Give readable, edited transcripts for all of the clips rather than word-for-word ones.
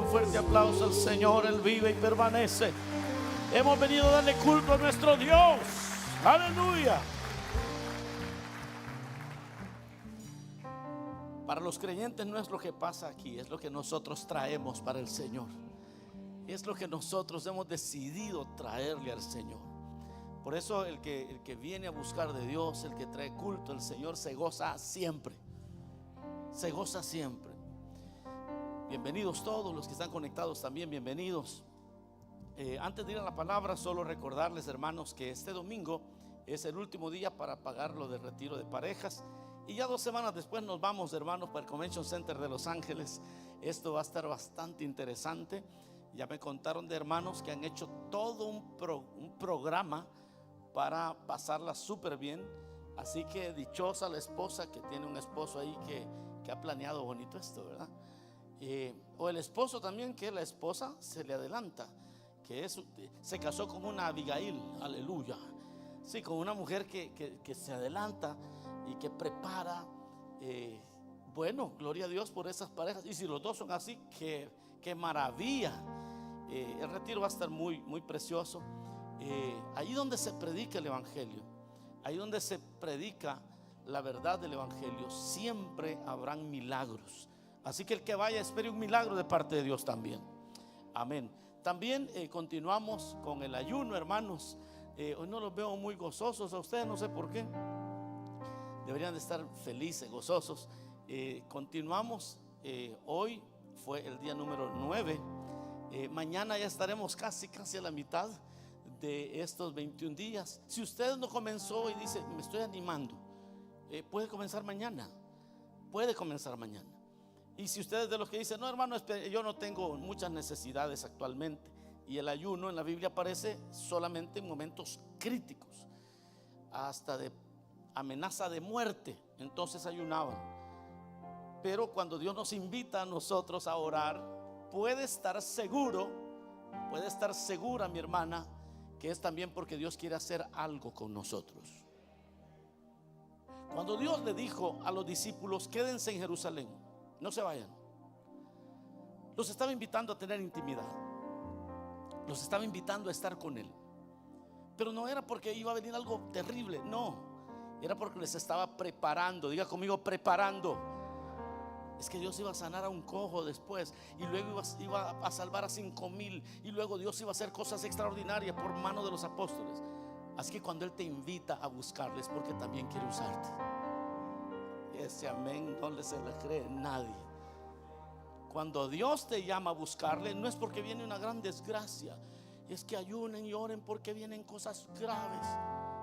fuerte aplauso al Señor. Él vive y permanece. Hemos venido a darle culto a nuestro Dios. Aleluya. Para los creyentes no es lo que pasa aquí, es lo que nosotros traemos para el Señor. Es lo que nosotros hemos decidido traerle al Señor. Por eso el que viene a buscar de Dios, el que trae culto al Señor, se goza siempre. Se goza siempre. Bienvenidos todos los que están conectados también, bienvenidos. Antes de ir a la palabra, solo recordarles, hermanos, que este domingo es el último día para pagar lo del retiro de parejas. Y ya 2 semanas después nos vamos, hermanos, para el Convention Center de Los Ángeles. Esto va a estar bastante interesante. Ya me contaron de hermanos que han hecho todo un programa para pasarla súper bien. Así que dichosa la esposa que tiene un esposo ahí que ha planeado bonito esto, ¿verdad? O el esposo también, que la esposa se le adelanta, se casó con una Abigail, aleluya. Sí, con una mujer que se adelanta y que prepara. Bueno, gloria a Dios por esas parejas. Y si los dos son así, qué maravilla. El retiro va a estar muy, muy precioso. Ahí donde se predica el evangelio, ahí donde se predica la verdad del evangelio, siempre habrán milagros. Así que el que vaya espere un milagro de parte de Dios también. Amén. También continuamos con el ayuno, hermanos. Hoy no los veo muy gozosos a ustedes, no sé por qué. Deberían de estar felices, gozosos. Continuamos. Hoy fue el día número 9. Mañana ya estaremos casi a la mitad de estos 21 días. Si usted no comenzó y dice, me estoy animando, puede comenzar mañana. Puede comenzar mañana. Y si usted es de los que dicen, no, hermano, yo no tengo muchas necesidades actualmente, y el ayuno en la Biblia aparece solamente en momentos críticos, hasta de amenaza de muerte, entonces ayunaban. Pero cuando Dios nos invita a nosotros a orar, puede estar segura, mi hermana, que es también porque Dios quiere hacer algo con nosotros. Cuando Dios le dijo a los discípulos, quédense en Jerusalén, no se vayan, los estaba invitando a tener intimidad, los estaba invitando a estar con Él. Pero no era porque iba a venir algo terrible, no, era porque les estaba preparando. Diga conmigo, preparando. Es que Dios iba a sanar a un cojo después, y luego iba a salvar a 5,000, y luego Dios iba a hacer cosas extraordinarias por mano de los apóstoles. Así que cuando Él te invita a buscarles, porque también quiere usarte. Ese amén no se le cree a nadie. Cuando Dios te llama a buscarle, no es porque viene una gran desgracia, es que ayunen y oren porque vienen cosas graves,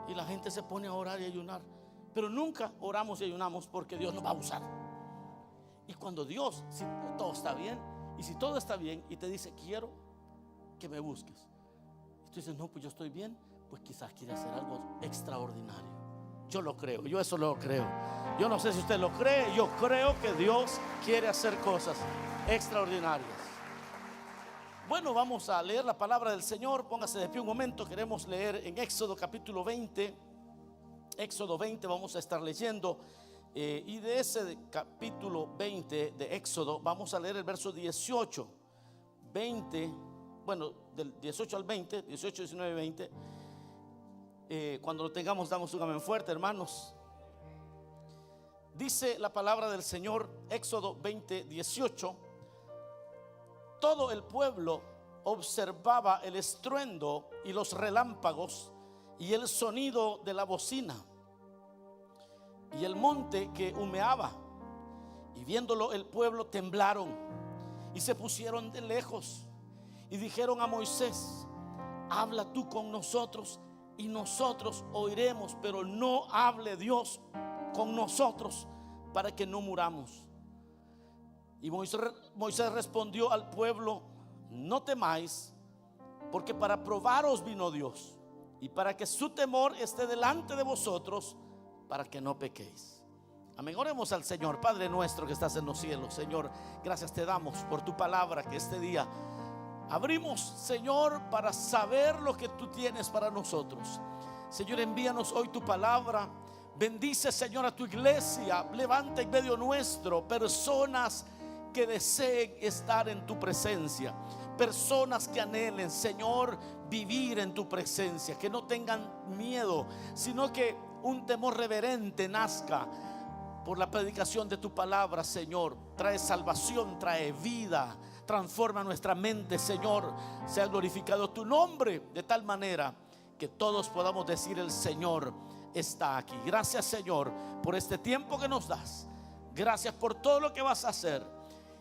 y la gente se pone a orar y ayunar. Pero nunca oramos y ayunamos porque Dios nos va a usar. Y cuando Dios, si todo está bien, y si todo está bien y te dice, quiero que me busques, y tú dices, no, pues yo estoy bien, pues quizás quiere hacer algo extraordinario. Yo lo creo, yo eso lo creo. Yo no sé si usted lo cree, yo creo que Dios quiere hacer cosas extraordinarias. Bueno, vamos a leer la palabra del Señor. Póngase de pie un momento. Queremos leer en Éxodo capítulo 20. Éxodo 20 vamos a estar leyendo. Y de ese capítulo 20 de Éxodo vamos a leer el verso 18, 20, bueno, del 18 al 20, 18, 19, 20. Cuando lo tengamos, damos un amén fuerte, hermanos. Dice la palabra del Señor, Éxodo 20, 18. Todo el pueblo observaba el estruendo y los relámpagos y el sonido de la bocina y el monte que humeaba, y viéndolo el pueblo temblaron y se pusieron de lejos y dijeron a Moisés, habla tú con nosotros y nosotros oiremos, pero no hable Dios con nosotros para que no muramos. Y Moisés respondió al pueblo, no temáis, porque para probaros vino Dios, y para que su temor esté delante de vosotros, para que no pequéis. Amén. Oremos al Señor. Padre nuestro que estás en los cielos, Señor, gracias te damos por tu palabra que este día abrimos, Señor, para saber lo que tú tienes para nosotros. Señor, envíanos hoy tu palabra. Bendice, Señor, a tu iglesia. Levanta en medio nuestro personas que deseen estar en tu presencia, personas que anhelen, Señor, vivir en tu presencia, que no tengan miedo, sino que un temor reverente nazca por la predicación de tu palabra, Señor. Trae salvación, trae vida, transforma nuestra mente, Señor. Sea glorificado tu nombre de tal manera que todos podamos decir: el Señor está aquí. Gracias, Señor, por este tiempo que nos das. Gracias por todo lo que vas a hacer.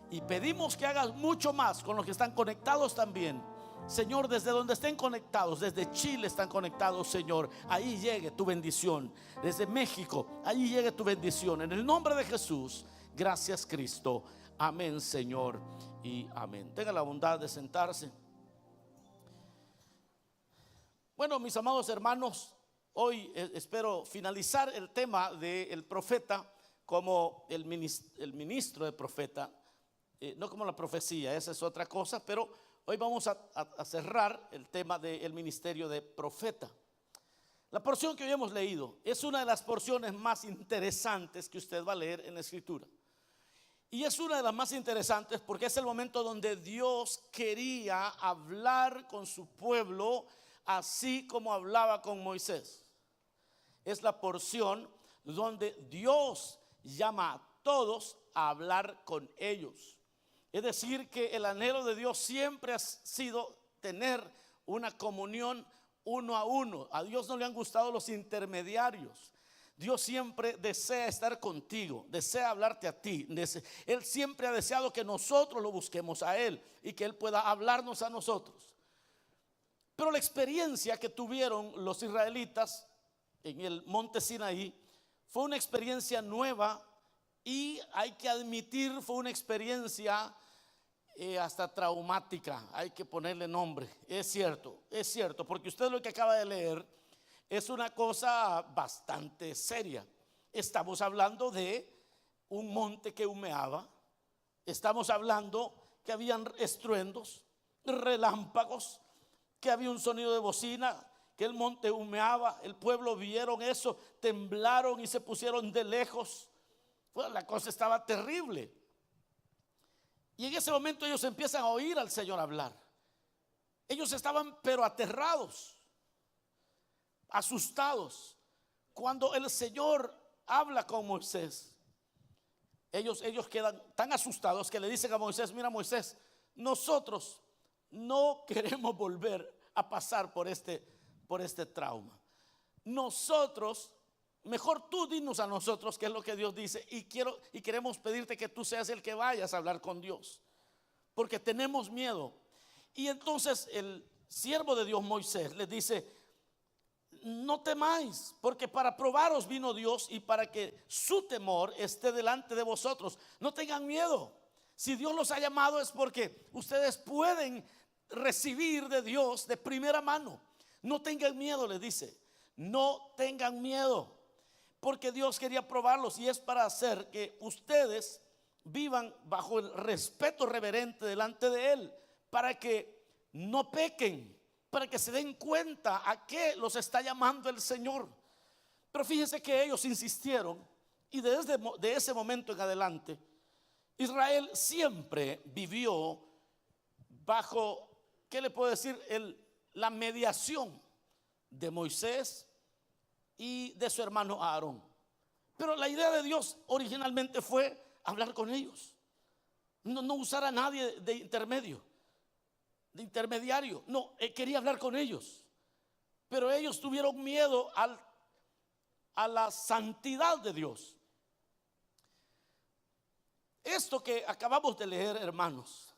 Y pedimos que hagas mucho más con los que están conectados también, Señor, desde donde estén conectados. Desde Chile están conectados, Señor, ahí llegue tu bendición. Desde México, ahí llegue tu bendición. En el nombre de Jesús, gracias, Cristo. Amén, Señor, y amén. Tenga la bondad de sentarse. Bueno, mis amados hermanos, hoy espero finalizar el tema del profeta como el ministro de profeta, no como la profecía, esa es otra cosa, pero hoy vamos a cerrar el tema del ministerio de profeta. La porción que hoy hemos leído es una de las porciones más interesantes que usted va a leer en la Escritura. Y es una de las más interesantes porque es el momento donde Dios quería hablar con su pueblo, así como hablaba con Moisés. Es la porción donde Dios llama a todos a hablar con ellos. Es decir, que el anhelo de Dios siempre ha sido tener una comunión uno a uno. A Dios no le han gustado los intermediarios. Dios siempre desea estar contigo, desea hablarte a ti. Él siempre ha deseado que nosotros lo busquemos a Él y que Él pueda hablarnos a nosotros. Pero la experiencia que tuvieron los israelitas en el monte Sinaí fue una experiencia nueva y hay que admitir fue una experiencia hasta traumática. Hay que ponerle nombre. Es cierto, porque usted lo que acaba de leer es una cosa bastante seria. Estamos hablando de un monte que humeaba. Estamos hablando que habían estruendos, relámpagos, que había un sonido de bocina, que el monte humeaba. El pueblo vieron eso, temblaron y se pusieron de lejos. Bueno, la cosa estaba terrible. Y en ese momento ellos empiezan a oír al Señor hablar. Ellos estaban pero aterrados, asustados. Cuando el Señor habla con Moisés, ellos quedan tan asustados que le dicen a Moisés: mira, Moisés, nosotros no queremos volver a pasar por este trauma. Nosotros, mejor tú dinos a nosotros qué es lo que Dios dice, y queremos pedirte que tú seas el que vayas a hablar con Dios, porque tenemos miedo. Y entonces el siervo de Dios, Moisés, les dice: no temáis, porque para probaros vino Dios y para que su temor esté delante de vosotros. No tengan miedo. Si Dios los ha llamado es porque ustedes pueden recibir de Dios de primera mano. No tengan miedo, les dice. No tengan miedo, porque Dios quería probarlos, y es para hacer que ustedes vivan bajo el respeto reverente delante de Él, para que no pequen, para que se den cuenta a qué los está llamando el Señor. Pero fíjense que ellos insistieron, y desde ese momento en adelante Israel siempre vivió bajo, ¿qué le puedo decir? La mediación de Moisés y de su hermano Aarón. Pero la idea de Dios originalmente fue hablar con ellos, no usar a nadie de intermediario. No, quería hablar con ellos. Pero ellos tuvieron miedo a la santidad de Dios. Esto que acabamos de leer, hermanos,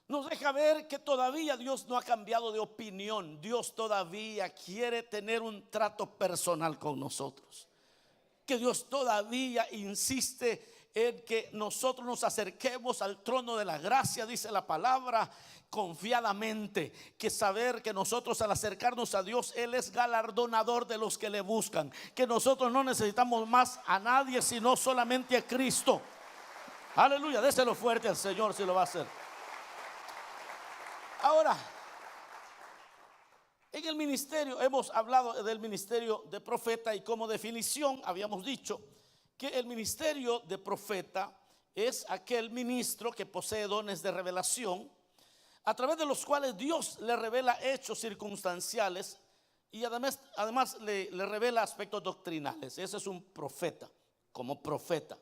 nos deja ver que todavía Dios no ha cambiado de opinión. Dios todavía quiere tener un trato personal con nosotros. Que Dios todavía insiste en que nosotros nos acerquemos al trono de la gracia, dice la palabra, confiadamente. Que saber que nosotros al acercarnos a Dios, Él es galardonador de los que le buscan. Que nosotros no necesitamos más a nadie, sino solamente a Cristo. Aleluya, déselo fuerte al Señor si lo va a hacer. Ahora, en el ministerio, hemos hablado del ministerio de profeta, y como definición habíamos dicho que el ministerio de profeta es aquel ministro que posee dones de revelación, a través de los cuales Dios le revela hechos circunstanciales y además le revela aspectos doctrinales. Ese es un profeta, como profeta.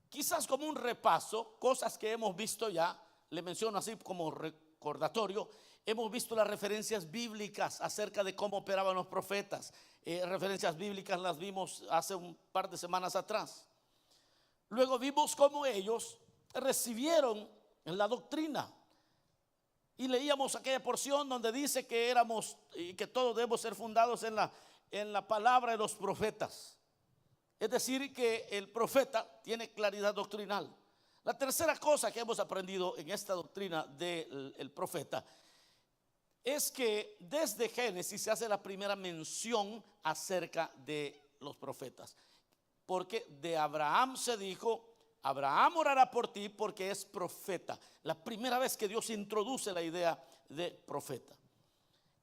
Quizás como un repaso, cosas que hemos visto ya, le menciono así como recordatorio. Hemos visto las referencias bíblicas acerca de cómo operaban los profetas. Referencias bíblicas las vimos hace un par de semanas atrás. Luego vimos cómo ellos recibieron la doctrina. Y leíamos aquella porción donde dice que éramos y que todos debemos ser fundados en la palabra de los profetas. Es decir, que el profeta tiene claridad doctrinal. La tercera cosa que hemos aprendido en esta doctrina del profeta es que desde Génesis se hace la primera mención acerca de los profetas. Porque de Abraham se dijo: Abraham orará por ti porque es profeta. La primera vez que Dios introduce la idea de profeta.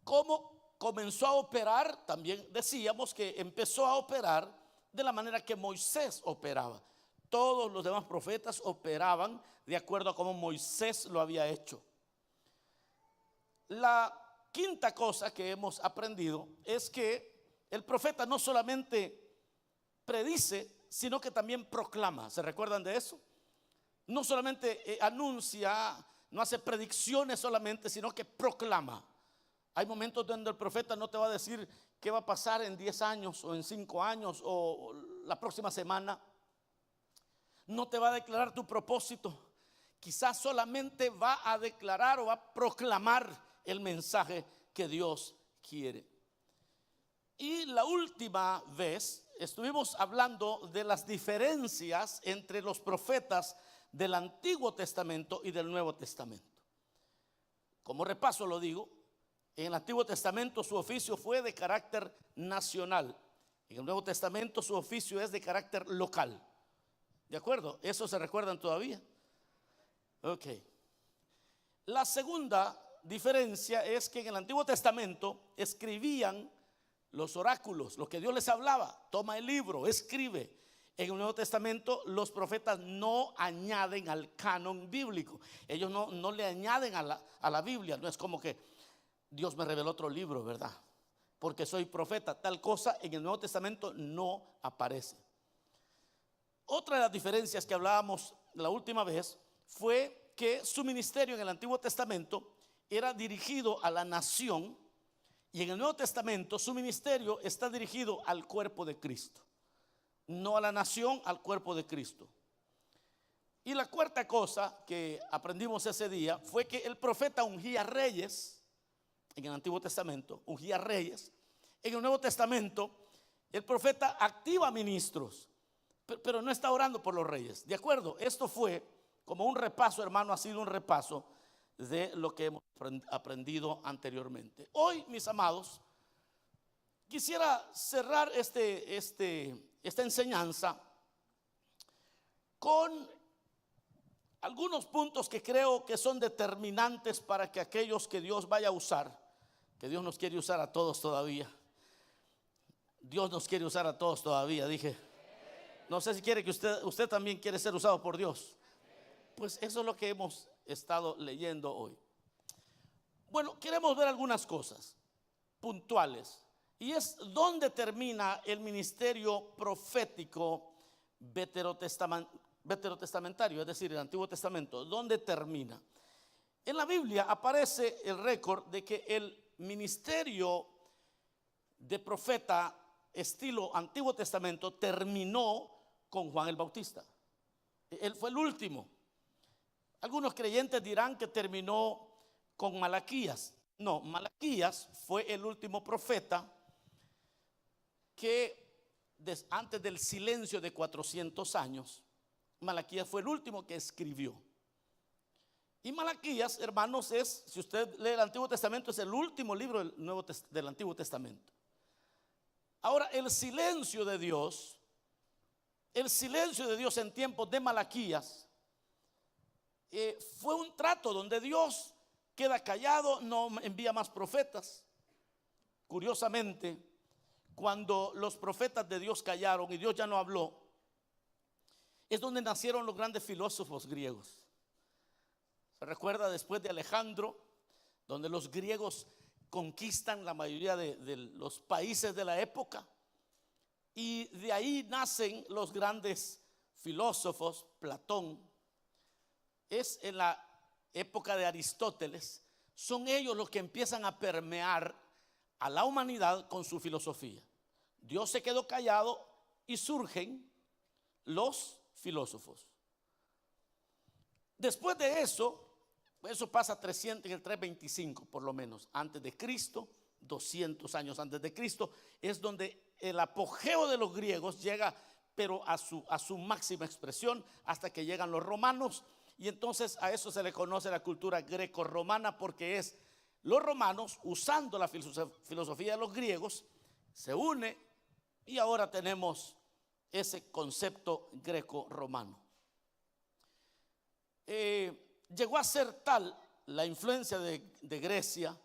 ¿Cómo comenzó a operar? También decíamos que empezó a operar de la manera que Moisés operaba. Todos los demás profetas operaban de acuerdo a cómo Moisés lo había hecho. La quinta cosa que hemos aprendido es que el profeta no solamente predice, sino que también proclama. ¿Se recuerdan de eso? No solamente anuncia, no hace predicciones solamente, sino que proclama. Hay momentos donde el profeta no te va a decir qué va a pasar en 10 años o en 5 años o la próxima semana. No te va a declarar tu propósito. Quizás solamente va a declarar o va a proclamar el mensaje que Dios quiere. Y la última vez estuvimos hablando de las diferencias entre los profetas del Antiguo Testamento y del Nuevo Testamento. Como repaso lo digo, en el Antiguo Testamento su oficio fue de carácter nacional. En el Nuevo Testamento su oficio es de carácter local. ¿De acuerdo? ¿Eso se recuerdan todavía? Ok. La segunda diferencia es que en el Antiguo Testamento escribían los oráculos, lo que Dios les hablaba. Toma el libro, escribe. En el Nuevo Testamento los profetas no añaden al canon bíblico. Ellos no le añaden a la Biblia. No es como que Dios me reveló otro libro, ¿verdad? Porque soy profeta. Tal cosa en el Nuevo Testamento no aparece. Otra de las diferencias que hablábamos la última vez fue que su ministerio en el Antiguo Testamento era dirigido a la nación, y en el Nuevo Testamento su ministerio está dirigido al cuerpo de Cristo. No a la nación, al cuerpo de Cristo. Y la cuarta cosa que aprendimos ese día fue que el profeta ungía reyes. En el Antiguo Testamento ungía reyes. En el Nuevo Testamento el profeta activa ministros, pero no está orando por los reyes. ¿De acuerdo? Esto fue como un repaso, hermano, ha sido un repaso de lo que hemos aprendido anteriormente. Hoy, mis amados, quisiera cerrar esta enseñanza con algunos puntos que creo que son determinantes para que aquellos que Dios vaya a usar, que Dios nos quiere usar a todos todavía. Dios nos quiere usar a todos todavía, dije. No sé si quiere que usted también quiere ser usado por Dios. Pues eso es lo que hemos estado leyendo hoy. Bueno, queremos ver algunas cosas puntuales. Y es dónde termina el ministerio profético veterotestamentario, es decir, el Antiguo Testamento. ¿Dónde termina? En la Biblia aparece el récord de que el ministerio de profeta estilo Antiguo Testamento terminó con Juan el Bautista. Él fue el último. Algunos creyentes dirán que terminó con Malaquías. No, Malaquías fue el último profeta que antes del silencio de 400 años, Malaquías fue el último que escribió. Y Malaquías, hermanos, si usted lee el Antiguo Testamento, es el último libro del Antiguo Testamento. Ahora, el silencio de Dios en tiempos de Malaquías fue un trato donde Dios queda callado, no envía más profetas. Curiosamente, cuando los profetas de Dios callaron y Dios ya no habló, Es donde nacieron los grandes filósofos griegos. Se recuerda después de Alejandro, donde los griegos conquistan la mayoría de los países de la época, y de ahí nacen los grandes filósofos. Platón, es en la época de Aristóteles, son ellos los que empiezan a permear a la humanidad con su filosofía. Dios se quedó callado y surgen los filósofos. Después de eso pasa 300, en el 325 por lo menos, antes de Cristo, 200 años antes de Cristo, es donde el apogeo de los griegos llega, pero a su máxima expresión, hasta que llegan los romanos. Y entonces a eso se le conoce la cultura greco-romana, porque es los romanos usando la filosofía de los griegos, se une y ahora tenemos ese concepto greco-romano. Llegó a ser tal la influencia de Grecia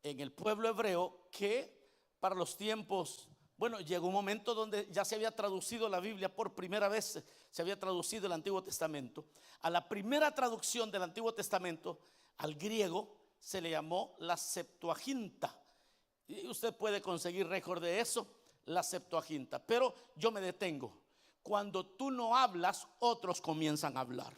en el pueblo hebreo que para los tiempos, bueno, llegó un momento donde ya se había traducido la Biblia por primera vez, se había traducido el Antiguo Testamento. A la primera traducción del Antiguo Testamento al griego se le llamó la Septuaginta. Y usted puede conseguir récord de eso, la Septuaginta. Pero yo me detengo. Cuando tú no hablas, otros comienzan a hablar.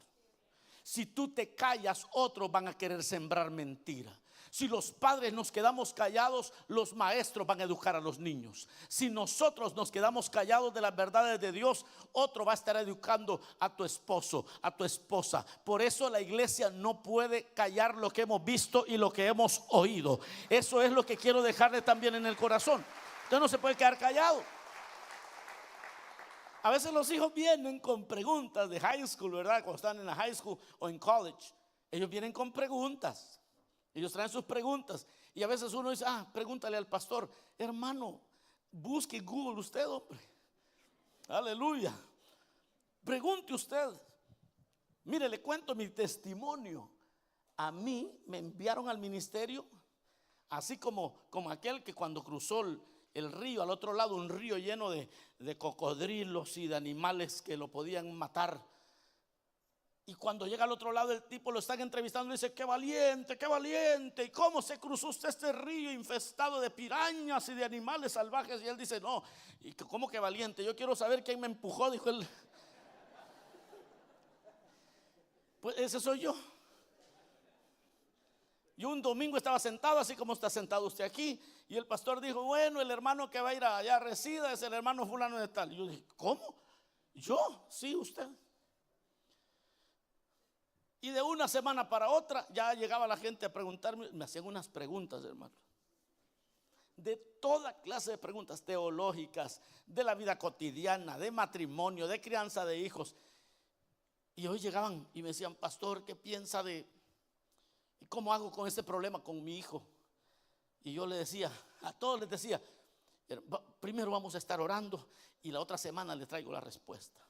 Si tú te callas, otros van a querer sembrar mentira. Si los padres nos quedamos callados, los maestros van a educar a los niños. Si nosotros nos quedamos callados de las verdades de Dios, otro va a estar educando a tu esposo, a tu esposa. Por eso la iglesia no puede callar lo que hemos visto y lo que hemos oído. Eso es lo que quiero dejarle también en el corazón. Usted no se puede quedar callado. A veces los hijos vienen con preguntas de high school, ¿verdad? Cuando están en la high school o en college, ellos vienen con preguntas. Ellos traen sus preguntas. Y a veces uno dice, pregúntale al pastor. Hermano, busque Google usted, hombre. Aleluya. Pregunte usted. Mire, le cuento mi testimonio. A mí me enviaron al ministerio, así como aquel que cuando cruzó el río, al otro lado un río lleno de cocodrilos y de animales que lo podían matar. Y cuando llega al otro lado, el tipo lo están entrevistando y dice, qué valiente, qué valiente. ¿Y cómo se cruzó usted este río infestado de pirañas y de animales salvajes? Y él dice, no, ¿y cómo que valiente? Yo quiero saber quién me empujó, dijo él. Pues ese soy yo. Yo un domingo estaba sentado, así como está sentado usted aquí, y el pastor dijo, bueno, el hermano que va a ir allá resida es el hermano fulano de tal. Y yo dije, ¿cómo? ¿Yo? Sí, usted. Y de una semana para otra ya llegaba la gente a preguntarme, me hacían unas preguntas, hermano, de toda clase de preguntas teológicas, de la vida cotidiana, de matrimonio, de crianza de hijos. Y hoy llegaban y me decían, pastor, ¿qué piensa de cómo hago con este problema con mi hijo? Y yo le decía, a todos les decía, primero vamos a estar orando y la otra semana les traigo la respuesta.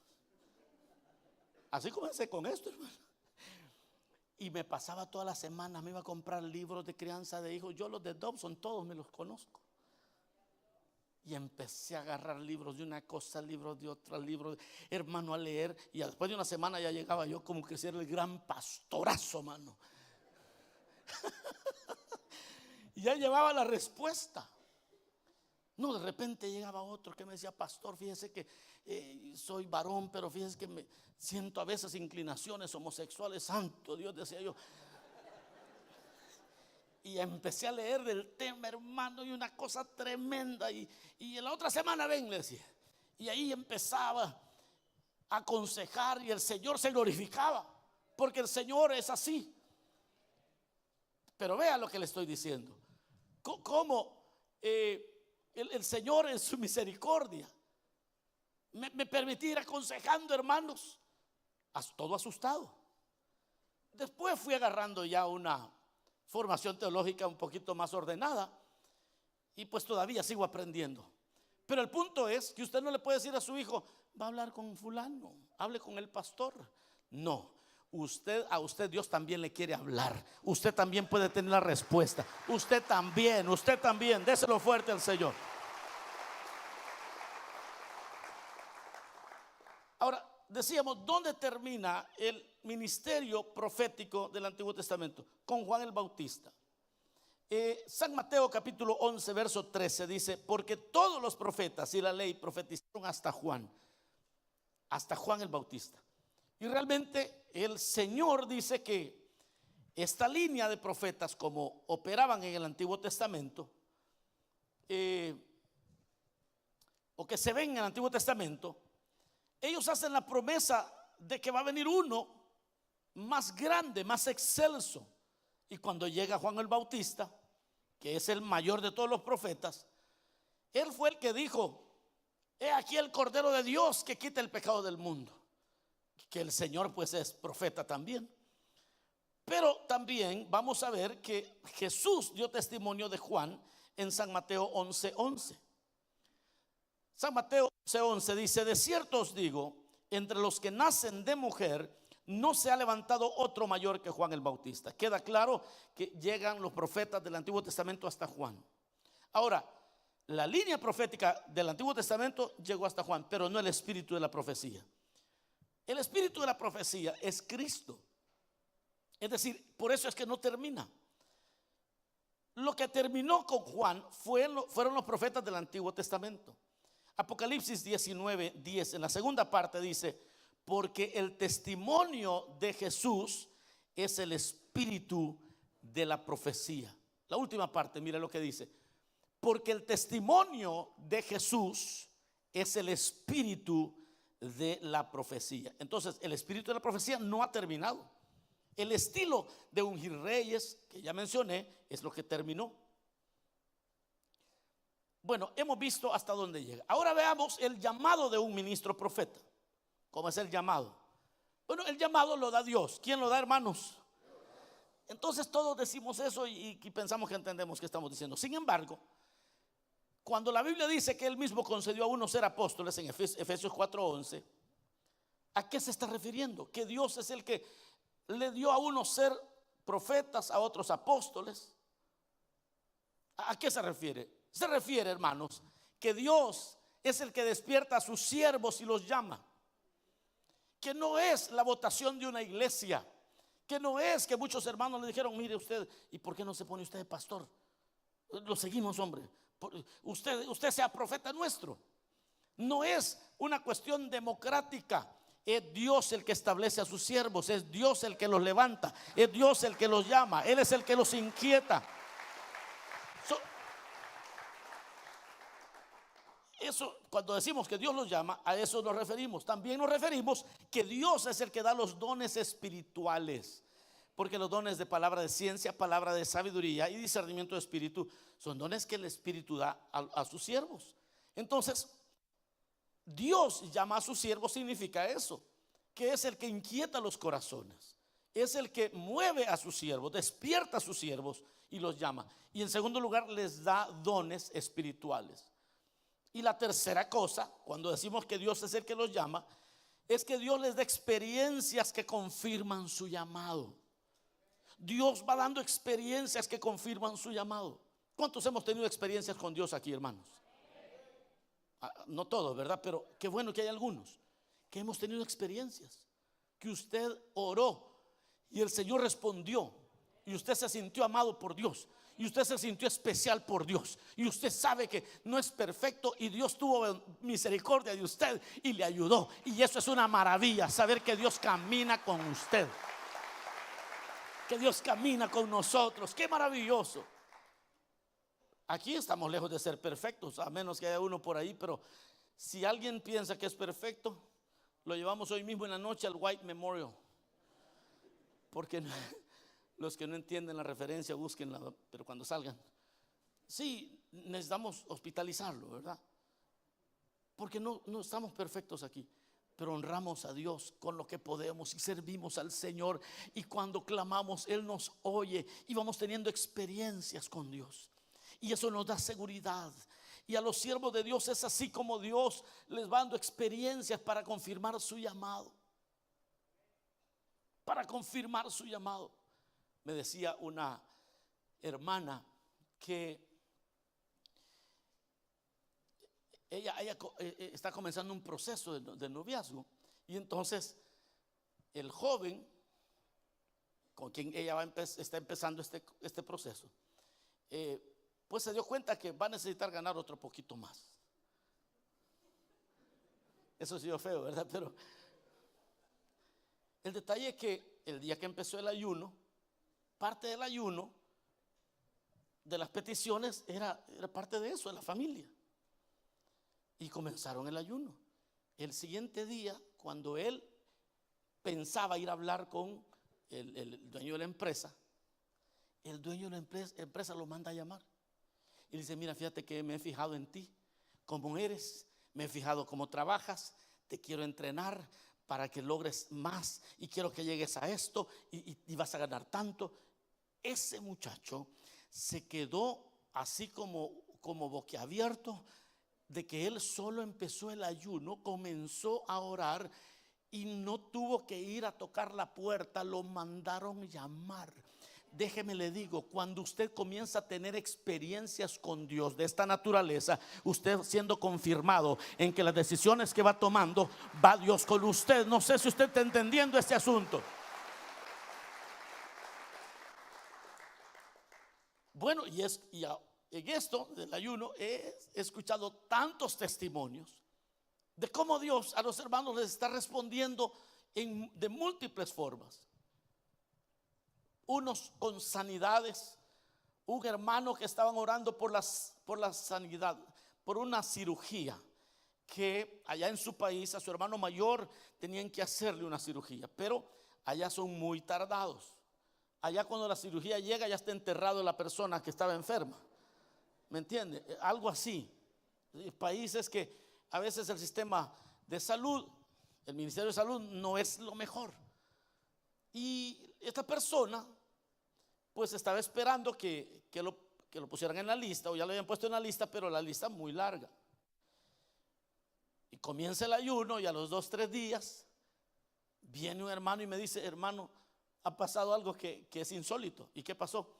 Así comencé con esto, hermano. Y me pasaba toda la semana, me iba a comprar libros de crianza de hijos. Yo los de Dobson todos me los conozco. Y empecé a agarrar libros de una cosa, libros de otra, libros, hermano, a leer. Y después de una semana ya llegaba yo como que ser el gran pastorazo, mano. Y ya llevaba la respuesta. No, de repente llegaba otro que me decía, pastor, fíjese que soy varón, pero fíjese que me siento a veces inclinaciones homosexuales. Santo Dios, decía yo. Y empecé a leer del tema, hermano, y una cosa tremenda. Y en la otra semana ven, le decía. Y ahí empezaba a aconsejar y el Señor se glorificaba, porque el Señor es así. Pero vea lo que le estoy diciendo. Cómo el Señor en su misericordia me permitía ir aconsejando, hermanos, todo asustado. Después fui agarrando ya una formación teológica un poquito más ordenada y pues todavía sigo aprendiendo. Pero el punto es que usted no le puede decir a su hijo, va a hablar con fulano, hable con el pastor. No, a usted Dios también le quiere hablar. Usted también puede tener la respuesta. Usted también, déselo fuerte al Señor. Ahora, decíamos, ¿dónde termina el ministerio profético del Antiguo Testamento? Con Juan el Bautista. San Mateo capítulo 11 verso 13 dice: porque todos los profetas y la ley profetizaron hasta Juan el Bautista. Y realmente el Señor dice que esta línea de profetas, como operaban en el Antiguo Testamento, o que se ven en el Antiguo Testamento, ellos hacen la promesa de que va a venir uno más grande, más excelso. Y cuando llega Juan el Bautista, que es el mayor de todos los profetas, él fue el que dijo: he aquí el Cordero de Dios que quita el pecado del mundo. Que el Señor pues es profeta también. Pero también vamos a ver que Jesús dio testimonio de Juan en San Mateo 11:11. San Mateo 11:11 dice: de cierto os digo, entre los que nacen de mujer no se ha levantado otro mayor que Juan el Bautista. Queda claro que llegan los profetas del Antiguo Testamento hasta Juan. Ahora, la línea profética del Antiguo Testamento llegó hasta Juan, pero no el espíritu de la profecía. El espíritu de la profecía es Cristo. Es decir, por eso es que no termina. Lo que terminó con Juan fueron los profetas del Antiguo Testamento. Apocalipsis 19:10, en la segunda parte dice: porque el testimonio de Jesús es el espíritu de la profecía. La última parte, mira lo que dice: porque el testimonio de Jesús es el espíritu de la profecía. Entonces, el espíritu de la profecía no ha terminado. El estilo de ungir reyes, que ya mencioné, es lo que terminó. Bueno, hemos visto hasta dónde llega. Ahora veamos el llamado de un ministro profeta. ¿Cómo es el llamado? Bueno, el llamado lo da Dios. ¿Quién lo da, hermanos? Entonces todos decimos eso y pensamos que entendemos qué estamos diciendo. Sin embargo, cuando la Biblia dice que Él mismo concedió a unos ser apóstoles en Efesios 4:11, ¿a qué se está refiriendo? Que Dios es el que le dio a unos ser profetas, a otros apóstoles. ¿A qué se refiere? Se refiere, hermanos, que Dios es el que despierta a sus siervos y los llama. Que no es la votación de una iglesia. Que no es que muchos hermanos le dijeron: mire usted, ¿y por qué no se pone usted de pastor? Lo seguimos, hombre. Usted sea profeta nuestro. No es una cuestión democrática. Es Dios el que establece a sus siervos. Es Dios el que los levanta. Es Dios el que los llama. Él es el que los inquieta. Eso, cuando decimos que Dios los llama, a eso nos referimos. También nos referimos que Dios es el que da los dones espirituales. Porque los dones de palabra de ciencia, palabra de sabiduría y discernimiento de espíritu son dones que el Espíritu da a sus siervos. Entonces, Dios llama a sus siervos significa eso, que es el que inquieta los corazones, es el que mueve a sus siervos, despierta a sus siervos y los llama. Y en segundo lugar, les da dones espirituales. Y la tercera cosa, cuando decimos que Dios es el que los llama, es que Dios les da experiencias que confirman su llamado. Dios va dando experiencias que confirman su llamado. ¿Cuántos hemos tenido experiencias con Dios aquí, hermanos? No todos, ¿verdad? Pero qué bueno que hay algunos que hemos tenido experiencias, que usted oró y el Señor respondió y usted se sintió amado por Dios. Y usted se sintió especial por Dios. Y usted sabe que no es perfecto y Dios tuvo misericordia de usted y le ayudó. Y eso es una maravilla, saber que Dios camina con usted, que Dios camina con nosotros. Qué maravilloso. Aquí estamos lejos de ser perfectos, a menos que haya uno por ahí. Pero si alguien piensa que es perfecto, lo llevamos hoy mismo en la noche al White Memorial. Porque los que no entienden la referencia, búsquenla, pero cuando salgan. Sí, necesitamos hospitalizarlo, ¿verdad? Porque no estamos perfectos aquí, pero honramos a Dios con lo que podemos y servimos al Señor. Y cuando clamamos, Él nos oye y vamos teniendo experiencias con Dios. Y eso nos da seguridad. Y a los siervos de Dios es así como Dios les va dando experiencias para confirmar su llamado. Para confirmar su llamado. Me decía una hermana que ella está comenzando un proceso de noviazgo Y entonces el joven con quien ella está empezando este proceso, pues se dio cuenta que va a necesitar ganar otro poquito más. Eso sí fue feo, ¿verdad? Pero el detalle es que el día que empezó el ayuno, parte del ayuno, de las peticiones, era parte de eso, de la familia. Y comenzaron el ayuno. El siguiente día, cuando él pensaba ir a hablar con el dueño de la empresa, el dueño de la empresa lo manda a llamar. Y dice: mira, fíjate que me he fijado en ti, cómo eres, me he fijado cómo trabajas, te quiero entrenar para que logres más y quiero que llegues a esto y vas a ganar tanto. Ese muchacho se quedó así como boquiabierto de que él solo empezó el ayuno, comenzó a orar y no tuvo que ir a tocar la puerta, lo mandaron llamar. Déjeme le digo, cuando usted comienza a tener experiencias con Dios de esta naturaleza, usted siendo confirmado en que las decisiones que va tomando, va Dios con usted. No sé si usted está entendiendo este asunto. Bueno, en esto del ayuno he escuchado tantos testimonios de cómo Dios a los hermanos les está respondiendo de múltiples formas. Unos con sanidades, un hermano que estaban orando por la sanidad, por una cirugía que allá en su país a su hermano mayor tenían que hacerle una cirugía, pero allá son muy tardados. Allá cuando la cirugía llega ya está enterrado la persona que estaba enferma. ¿Me entiende? Algo así. Países que a veces el sistema de salud, el Ministerio de Salud no es lo mejor. Y esta persona pues estaba esperando que lo pusieran en la lista, o ya lo habían puesto en la lista, pero la lista muy larga. Y comienza el ayuno y a los 2-3 días viene un hermano y me dice: hermano, ha pasado algo que es insólito. ¿Y qué pasó?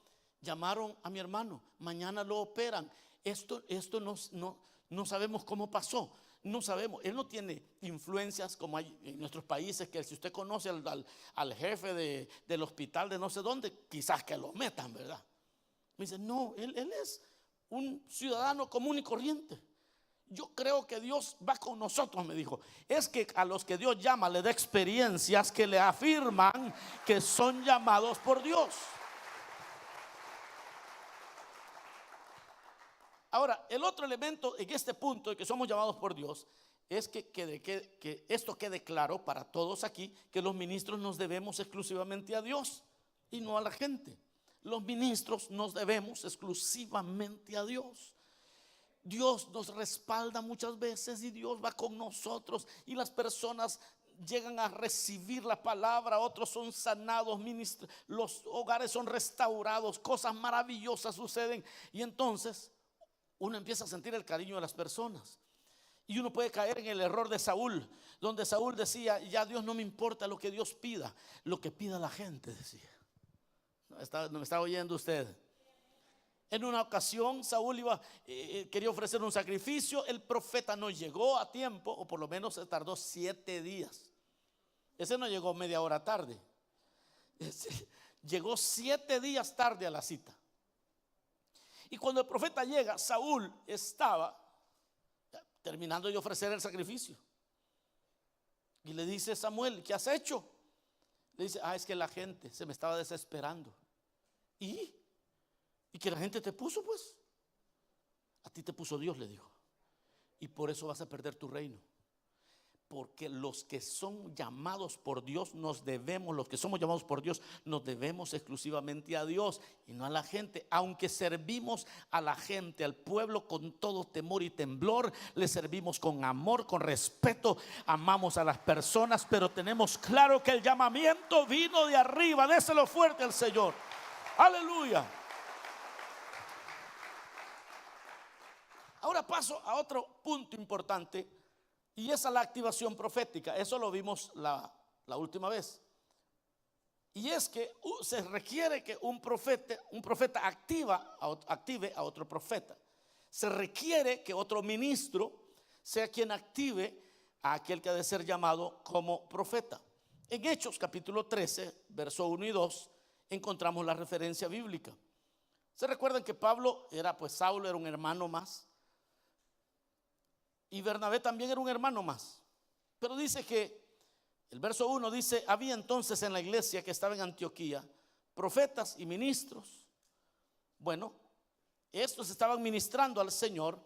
Llamaron a mi hermano, mañana lo operan. Esto no sabemos cómo pasó. No sabemos, él no tiene influencias como hay en nuestros países, que si usted conoce al jefe del hospital de no sé dónde, quizás que lo metan, ¿verdad? Me dice: no, él es un ciudadano común y corriente. Yo creo que Dios va con nosotros, me dijo. Es que a los que Dios llama le da experiencias que le afirman que son llamados por Dios. Ahora, el otro elemento en este punto de que somos llamados por Dios es que esto quede claro para todos aquí, que los ministros nos debemos exclusivamente a Dios y no a la gente. Los ministros nos debemos exclusivamente a Dios. Dios nos respalda muchas veces y Dios va con nosotros, y las personas llegan a recibir la palabra, otros son sanados, los hogares son restaurados, cosas maravillosas suceden, y entonces uno empieza a sentir el cariño de las personas. Y uno puede caer en el error de Saúl, donde Saúl decía: ya Dios no me importa lo que Dios pida, lo que pida la gente, decía. ¿No me está oyendo usted? En una ocasión Saúl quería ofrecer un sacrificio. El profeta no llegó a tiempo, o por lo menos se tardó 7 días. Ese no llegó media hora tarde. Llegó 7 días tarde a la cita. Y cuando el profeta llega, Saúl estaba terminando de ofrecer el sacrificio. Y le dice: Samuel, ¿qué has hecho? Le dice: es que la gente se me estaba desesperando. ¿Y que la gente te puso? Pues a ti te puso Dios, le dijo. Y por eso vas a perder tu reino. Porque los que son llamados por Dios los que somos llamados por Dios nos debemos exclusivamente a Dios y no a la gente. Aunque servimos a la gente, al pueblo, con todo temor y temblor, le servimos con amor, con respeto, amamos a las personas, pero tenemos claro que el llamamiento vino de arriba. Déselo fuerte al Señor. Aleluya. Ahora paso a otro punto importante, y esa es la activación profética. Eso lo vimos la última vez. Y es que se requiere que un profeta active a otro profeta. Se requiere que otro ministro sea quien active a aquel que ha de ser llamado como profeta. En Hechos capítulo 13, verso 1 y 2, encontramos la referencia bíblica. ¿Se recuerdan que Pablo Saulo era un hermano más? Y Bernabé también era un hermano más. Pero dice que, el verso 1 dice: había entonces en la iglesia que estaba en Antioquía profetas y ministros. Bueno, estos estaban ministrando al Señor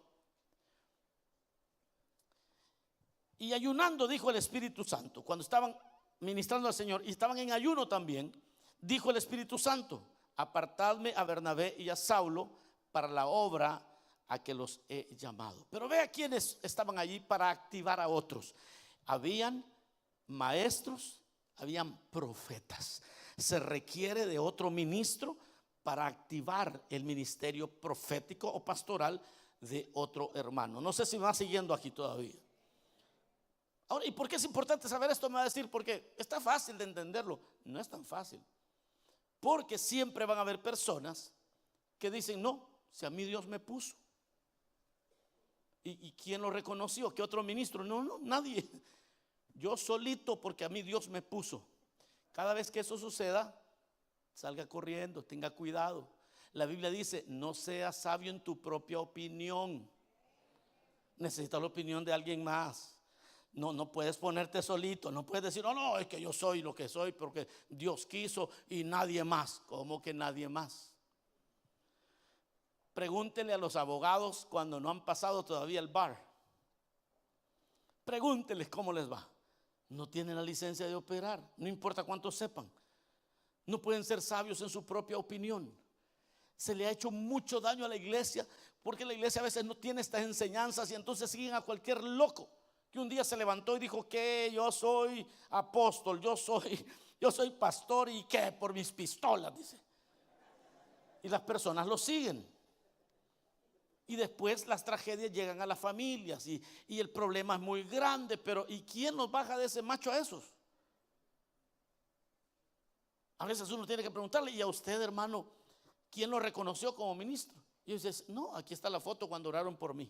y ayunando, dijo el Espíritu Santo. Cuando estaban ministrando al Señor y estaban en ayuno también, dijo el Espíritu Santo: apartadme a Bernabé y a Saulo para la obra a que los he llamado. Pero vea quiénes estaban allí para activar a otros. Habían maestros, habían profetas. Se requiere de otro ministro para activar el ministerio profético o pastoral de otro hermano. No sé si me va siguiendo aquí todavía. Ahora, ¿y por qué es importante saber esto? Me va a decir, porque está fácil de entenderlo. No es tan fácil. Porque siempre van a haber personas que dicen: no, si a mí Dios me puso. ¿Y quién lo reconoció? ¿Qué otro ministro? No, nadie. Yo solito, porque a mí Dios me puso. Cada vez que eso suceda, salga corriendo, tenga cuidado. La Biblia dice: no seas sabio en tu propia opinión. Necesitas la opinión de alguien más. No puedes ponerte solito. No puedes decir: no, es que yo soy lo que soy porque Dios quiso y nadie más. ¿Cómo que nadie más? Pregúntele a los abogados cuando no han pasado todavía el bar. Pregúnteles cómo les va. No tienen la licencia de operar. No importa cuánto sepan. No pueden ser sabios en su propia opinión. Se le ha hecho mucho daño a la iglesia, porque la iglesia a veces no tiene estas enseñanzas y entonces siguen a cualquier loco que un día se levantó y dijo que yo soy apóstol, yo soy pastor, y que por mis pistolas, dice. Y las personas lo siguen. Y después las tragedias llegan a las familias y el problema es muy grande. Pero ¿y quién nos baja de ese macho a esos? A veces uno tiene que preguntarle: ¿y a usted, hermano, quién lo reconoció como ministro? Y dice: no, aquí está la foto cuando oraron por mí.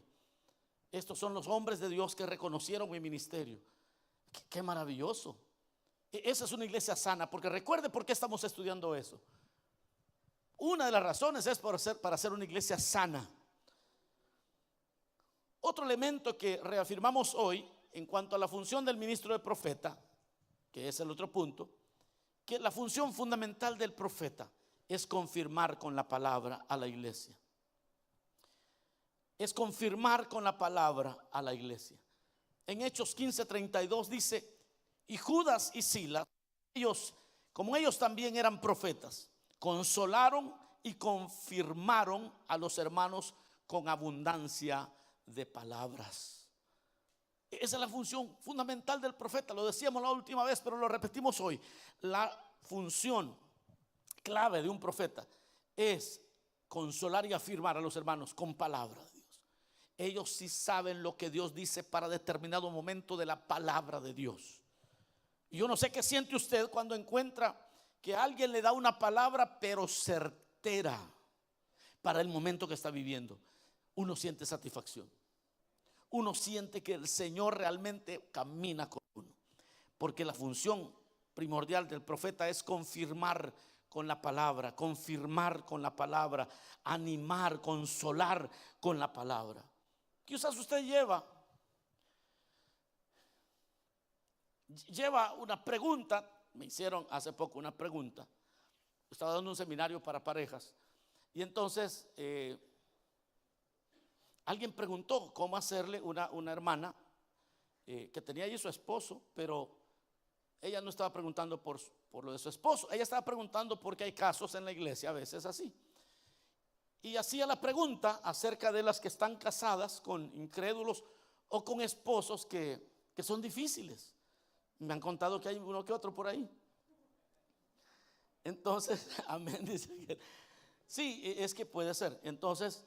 Estos son los hombres de Dios que reconocieron mi ministerio. Qué maravilloso. Esa es una iglesia sana, porque recuerde por qué estamos estudiando eso. Una de las razones es para ser una iglesia sana. Otro elemento que reafirmamos hoy en cuanto a la función del ministro de profeta, que es el otro punto, que la función fundamental del profeta es confirmar con la palabra a la iglesia. Es confirmar con la palabra a la iglesia. En Hechos 15:32 dice: y Judas y Silas, como ellos también eran profetas, consolaron y confirmaron a los hermanos con abundancia de palabras. Esa es la función fundamental del profeta. Lo decíamos la última vez, pero lo repetimos hoy. La función clave de un profeta es consolar y afirmar a los hermanos con palabra de Dios. Ellos sí saben lo que Dios dice para determinado momento de la palabra de Dios. Y yo no sé qué siente usted cuando encuentra que alguien le da una palabra pero certera para el momento que está viviendo. Uno siente satisfacción. Uno siente que el Señor realmente camina con uno. Porque la función primordial del profeta es confirmar con la palabra, confirmar con la palabra, animar, consolar con la palabra. Quizás usted lleva una pregunta. Me hicieron hace poco una pregunta. Estaba dando un seminario para parejas y entonces alguien preguntó cómo hacerle una hermana que tenía allí su esposo, pero ella no estaba preguntando por lo de su esposo. Ella estaba preguntando porque hay casos en la iglesia a veces así. Y hacía la pregunta acerca de las que están casadas con incrédulos o con esposos que son difíciles. Me han contado que hay uno que otro por ahí. Entonces, amén, dice que sí, es que puede ser. Entonces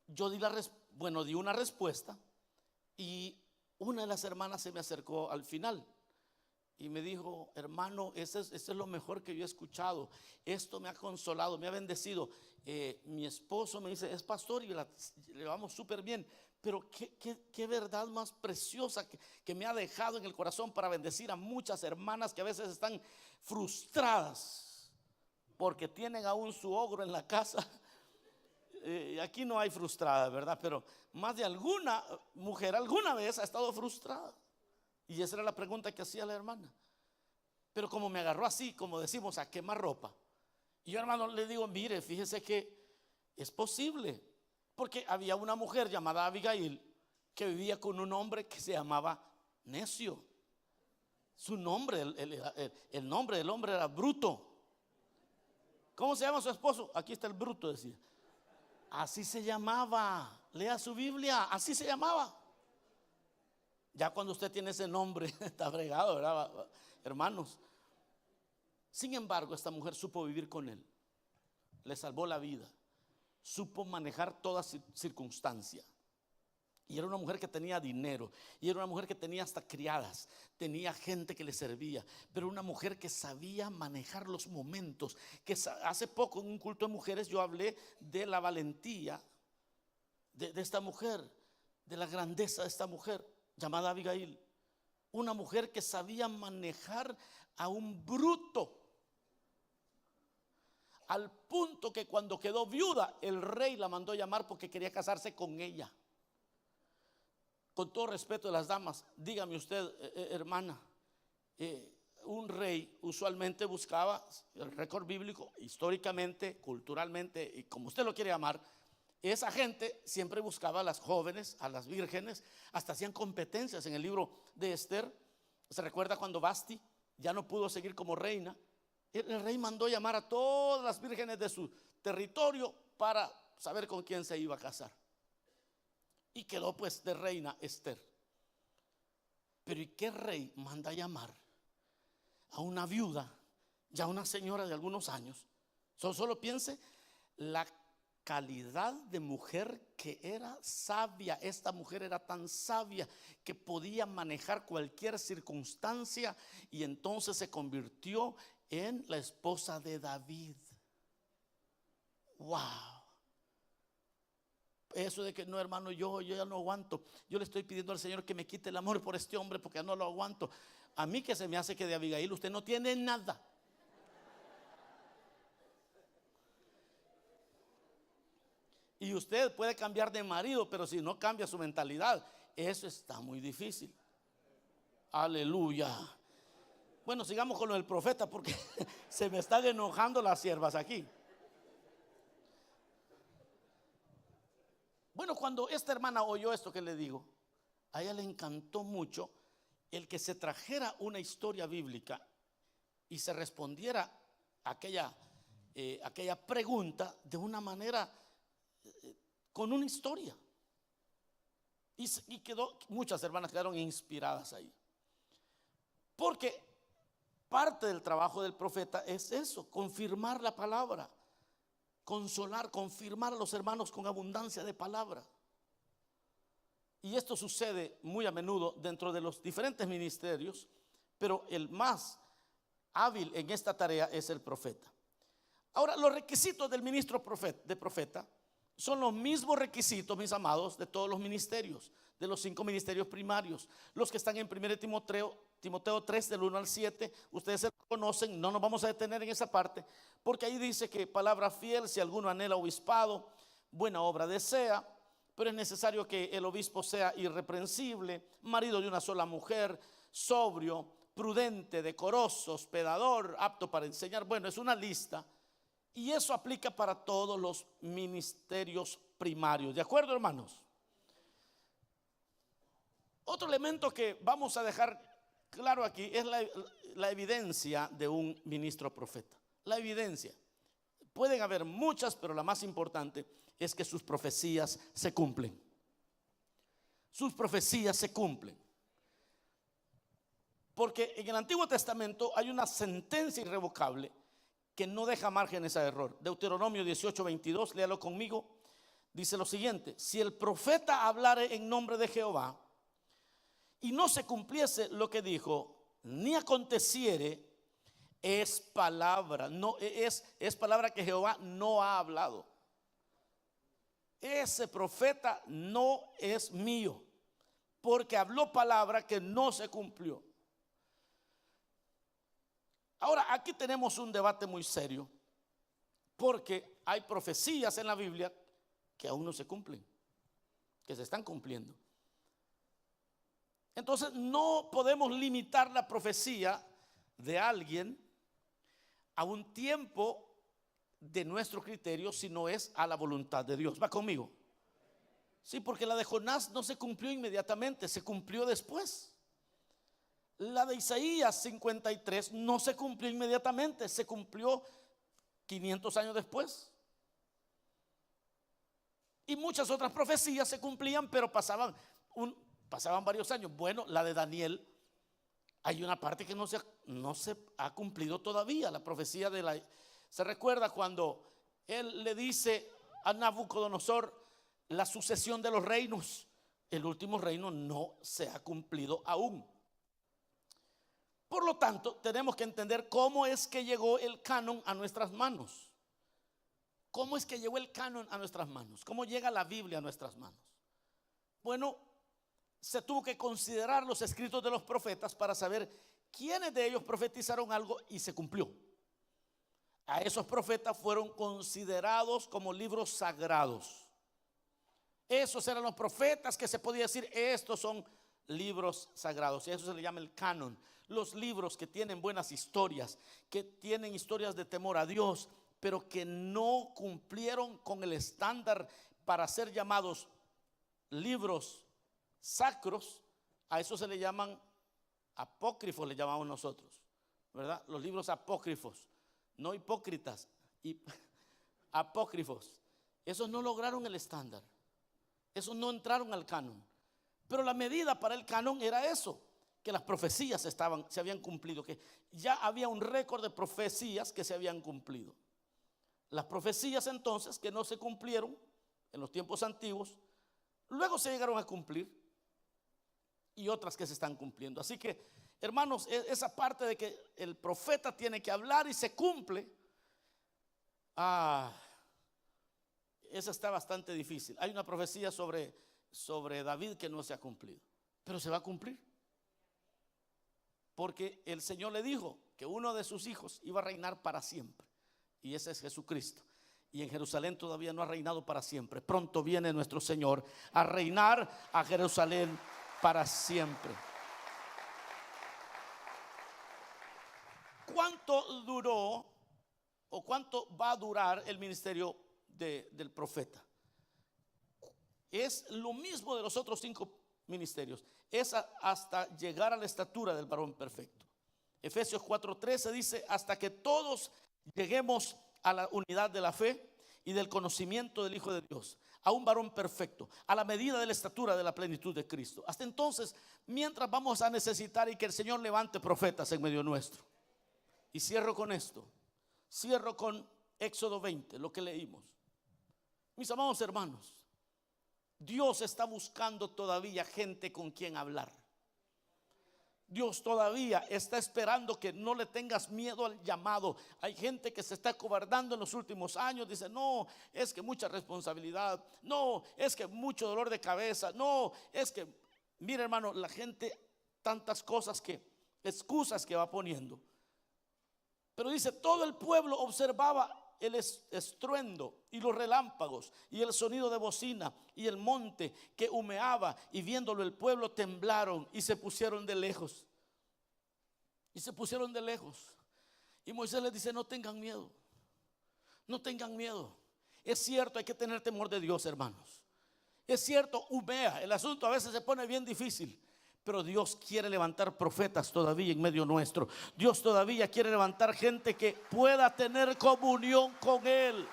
yo di una respuesta y una de las hermanas se me acercó al final y me dijo: hermano, ese es lo mejor que yo he escuchado. Esto me ha consolado, me ha bendecido. Mi esposo me dice, es pastor y le llevamos súper bien. Pero qué verdad más preciosa que me ha dejado en el corazón para bendecir a muchas hermanas que a veces están frustradas porque tienen aún su ogro en la casa. Aquí no hay frustrada, ¿verdad? Pero más de alguna mujer alguna vez ha estado frustrada. Y esa era la pregunta que hacía la hermana. Pero como me agarró así, como decimos, a quemar ropa. Y yo, hermano, le digo: mire, fíjese que es posible. Porque había una mujer llamada Abigail que vivía con un hombre que se llamaba Necio. Su nombre, el nombre del hombre era Bruto. ¿Cómo se llama su esposo? Aquí está el Bruto, decía. Así se llamaba. Lea su Biblia, así se llamaba. Ya cuando usted tiene ese nombre está fregado, ¿verdad, hermanos? Sin embargo, esta mujer supo vivir con él. Le salvó la vida. Supo manejar toda circunstancia. Y era una mujer que tenía dinero. Y era una mujer que tenía hasta criadas. Tenía gente que le servía. Pero una mujer que sabía manejar los momentos. Que hace poco en un culto de mujeres yo hablé de la valentía de esta mujer. De la grandeza de esta mujer llamada Abigail. Una mujer que sabía manejar a un bruto. Al punto que cuando quedó viuda, el rey la mandó llamar porque quería casarse con ella. Con todo respeto de las damas, dígame usted, hermana, un rey usualmente buscaba, el récord bíblico, históricamente, culturalmente, y como usted lo quiere llamar, esa gente siempre buscaba a las jóvenes, a las vírgenes. Hasta hacían competencias. En el libro de Esther se recuerda cuando Vasti ya no pudo seguir como reina. El rey mandó llamar a todas las vírgenes de su territorio para saber con quién se iba a casar. Y quedó pues de reina Esther. Pero ¿y qué rey manda llamar a una viuda, ya una señora de algunos años? Solo piense la calidad de mujer que era sabia. Esta mujer era tan sabia que podía manejar cualquier circunstancia, y entonces se convirtió en la esposa de David. Wow. Eso de que no, hermano, yo ya no aguanto. Yo le estoy pidiendo al Señor que me quite el amor por este hombre porque no lo aguanto. A mí que se me hace que de Abigail usted no tiene nada. Y usted puede cambiar de marido, pero si no cambia su mentalidad, eso está muy difícil. Aleluya. Bueno, sigamos con lo del profeta porque se me están enojando las siervas aquí. Bueno, cuando esta hermana oyó esto que le digo, a ella le encantó mucho el que se trajera una historia bíblica y se respondiera aquella pregunta de una manera, con una historia. Y muchas hermanas quedaron inspiradas ahí. Porque parte del trabajo del profeta es eso: confirmar la palabra, consolar, confirmar a los hermanos con abundancia de palabra. Y esto sucede muy a menudo dentro de los diferentes ministerios, pero el más hábil en esta tarea es el profeta. Ahora, los requisitos del ministro profeta son los mismos requisitos, mis amados, de todos los ministerios, de los 5 ministerios primarios. Los que están en 1 Timoteo 3 del 1 al 7, ustedes se conocen, no nos vamos a detener en esa parte, porque ahí dice que palabra fiel, si alguno anhela obispado, buena obra desea, pero es necesario que el obispo sea irreprensible, marido de una sola mujer, sobrio, prudente, decoroso, hospedador, apto para enseñar. Bueno, es una lista, y eso aplica para todos los ministerios primarios. ¿De acuerdo, hermanos? Otro elemento que vamos a dejar claro aquí es la evidencia de un ministro profeta. La evidencia. Pueden haber muchas, pero la más importante es que sus profecías se cumplen. Sus profecías se cumplen. Porque en el Antiguo Testamento hay una sentencia irrevocable que no deja márgenes a error. Deuteronomio 18:22, léalo conmigo. Dice lo siguiente: si el profeta hablare en nombre de Jehová y no se cumpliese lo que dijo, ni aconteciere es palabra, no es palabra que Jehová no ha hablado. Ese profeta no es mío, porque habló palabra que no se cumplió. Ahora, aquí tenemos un debate muy serio, porque hay profecías en la Biblia que aún no se cumplen, que se están cumpliendo. Entonces no podemos limitar la profecía de alguien a un tiempo de nuestro criterio, si no es a la voluntad de Dios. ¿Va conmigo? Sí, porque la de Jonás no se cumplió inmediatamente, se cumplió después. La de Isaías 53 no se cumplió inmediatamente, se cumplió 500 años después. Y muchas otras profecías se cumplían, pero pasaban varios años. Bueno, la de Daniel, hay una parte que no se ha cumplido todavía. La profecía se recuerda cuando él le dice a Nabucodonosor la sucesión de los reinos. El último reino no se ha cumplido aún. Por lo tanto, tenemos que entender cómo es que llegó el canon a nuestras manos. ¿Cómo es que llegó el canon a nuestras manos? ¿Cómo llega la Biblia a nuestras manos? Bueno, se tuvo que considerar los escritos de los profetas para saber quiénes de ellos profetizaron algo y se cumplió. A esos profetas fueron considerados como libros sagrados. Esos eran los profetas que se podía decir, estos son libros sagrados, y a eso se le llama el canon. Los libros que tienen buenas historias, que tienen historias de temor a Dios, pero que no cumplieron con el estándar para ser llamados libros sacros. A eso se le llaman apócrifos, le llamamos nosotros, ¿verdad? Los libros apócrifos, no hipócritas, apócrifos. Esos no lograron el estándar, esos no entraron al canon. Pero la medida para el canon era eso, que las profecías se habían cumplido, que ya había un récord de profecías que se habían cumplido. Las profecías entonces que no se cumplieron en los tiempos antiguos, luego se llegaron a cumplir, y otras que se están cumpliendo. Así que, hermanos, esa parte de que el profeta tiene que hablar y se cumple, esa está bastante difícil. Hay una profecía sobre David que no se ha cumplido, pero se va a cumplir, porque el Señor le dijo que uno de sus hijos iba a reinar para siempre, y ese es Jesucristo. Y en Jerusalén todavía no ha reinado para siempre. Pronto viene nuestro Señor a reinar a Jerusalén para siempre. ¿Cuánto duró o cuánto va a durar el ministerio del profeta? Es lo mismo de los otros 5 ministerios, es hasta llegar a la estatura del varón perfecto. Efesios 4:13 dice: hasta que todos lleguemos a la unidad de la fe y del conocimiento del Hijo de Dios, a un varón perfecto, a la medida de la estatura de la plenitud de Cristo. Hasta entonces, mientras vamos a necesitar y que el Señor levante profetas en medio nuestro. Y cierro con esto, cierro con Éxodo 20, lo que leímos. Mis amados hermanos, Dios está buscando todavía gente con quien hablar. Dios todavía está esperando que no le tengas miedo al llamado. Hay gente que se está acobardando en los últimos años. Dice: no, es que mucha responsabilidad. No, es que mucho dolor de cabeza. No, es que, mira, hermano, la gente, tantas cosas excusas que va poniendo. Pero dice: todo el pueblo observaba el estruendo y los relámpagos y el sonido de bocina y el monte que humeaba, y viéndolo el pueblo temblaron y se pusieron de lejos. Y se pusieron de lejos. Y Moisés les dice: no tengan miedo, no tengan miedo. Es cierto, hay que tener temor de Dios, hermanos. Es cierto, humea, el asunto a veces se pone bien difícil. Pero Dios quiere levantar profetas todavía en medio nuestro. Dios todavía quiere levantar gente que pueda tener comunión con Él.